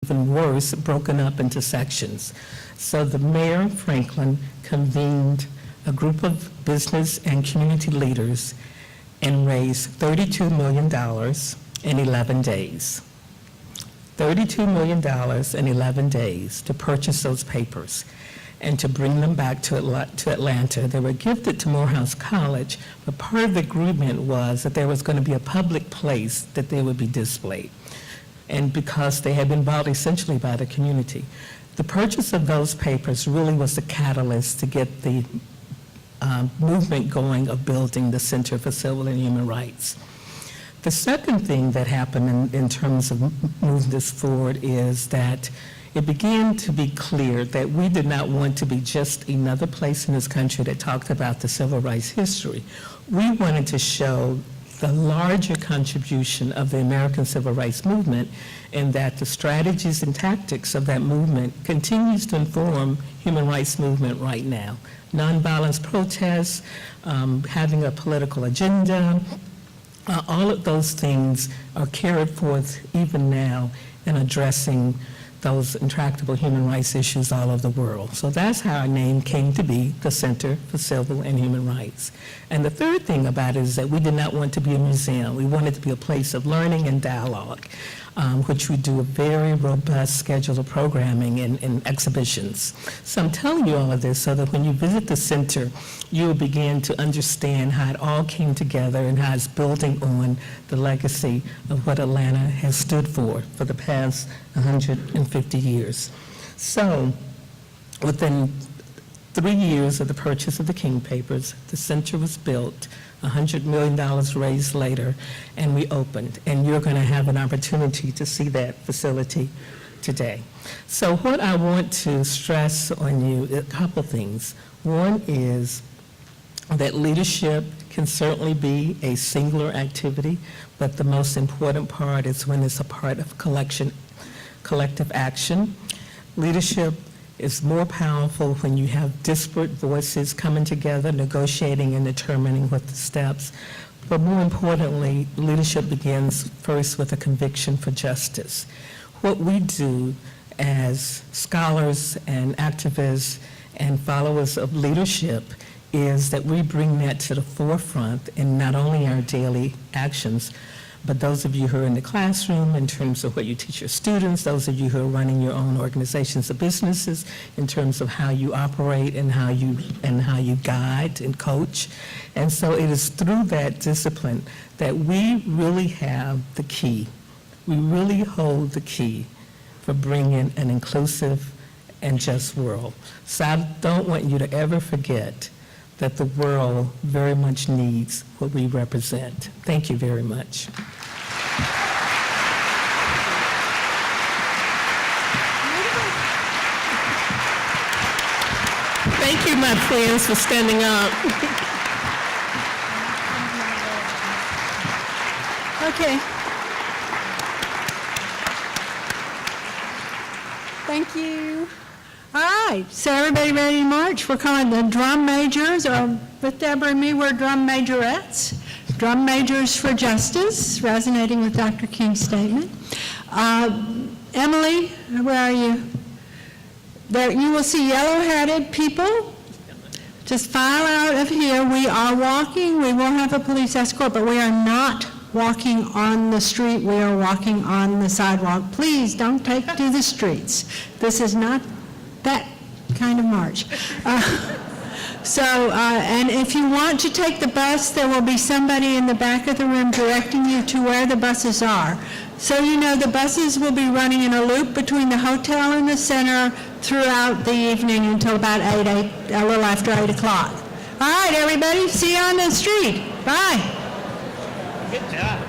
even worse, broken up into sections. So the mayor of Franklin convened a group of business and community leaders and raised $32 million in 11 days. $32 million in 11 days to purchase those papers and to bring them back to Atlanta. They were gifted to Morehouse College, but part of the agreement was that there was going to be a public place that they would be displayed, and because they had been bought essentially by the community. The purchase of those papers really was the catalyst to get the movement going of building the Center for Civil and Human Rights. The second thing that happened in terms of moving this forward is that it began to be clear that we did not want to be just another place in this country that talked about the civil rights history. We wanted to show the larger contribution of the American Civil Rights Movement, and that the strategies and tactics of that movement continues to inform human rights movement right now. Nonviolence protests, having a political agenda, all of those things are carried forth even now in addressing those intractable human rights issues all over the world. So that's how our name came to be, the Center for Civil and Human Rights. And the third thing about it is that we did not want to be a museum. We wanted to be a place of learning and dialogue, which we do a very robust schedule of programming and exhibitions. So I'm telling you all of this so that when you visit the center, you will begin to understand how it all came together and how it's building on the legacy of what Atlanta has stood for the past 150 years. So within 3 years of the purchase of the King papers, the center was built, $100 million raised later, and we opened. And you're going to have an opportunity to see that facility today. So what I want to stress on you, a couple things. One is that leadership can certainly be a singular activity, but the most important part is when it's a part of collective action. Leadership is more powerful when you have disparate voices coming together, negotiating and determining what the steps. But more importantly, leadership begins first with a conviction for justice. What we do as scholars and activists and followers of leadership is that we bring that to the forefront in not only our daily actions, but those of you who are in the classroom in terms of what you teach your students, those of you who are running your own organizations or businesses in terms of how you operate and how you guide and coach. And so it is through that discipline that we really have the key. We really hold the key for bringing an inclusive and just world. So I don't want you to ever forget that the world very much needs what we represent. Thank you very much. Thank you, my friends, for standing up. Okay. Thank you. All right, so everybody ready to march? We're calling the drum majors, or with Deborah and me, we're drum majorettes. Drum majors for justice, resonating with Dr. King's statement. Emily, where are you? There, you will see yellow-hatted people. Just file out of here. We are walking. We will have a police escort, but we are not walking on the street. We are walking on the sidewalk. Please don't take to the streets. This is not that kind of march. And if you want to take the bus, there will be somebody in the back of the room directing you to where the buses are. So you know the buses will be running in a loop between the hotel and the center throughout the evening until about a little after 8 o'clock. All right, everybody, see you on the street. Bye. Good job.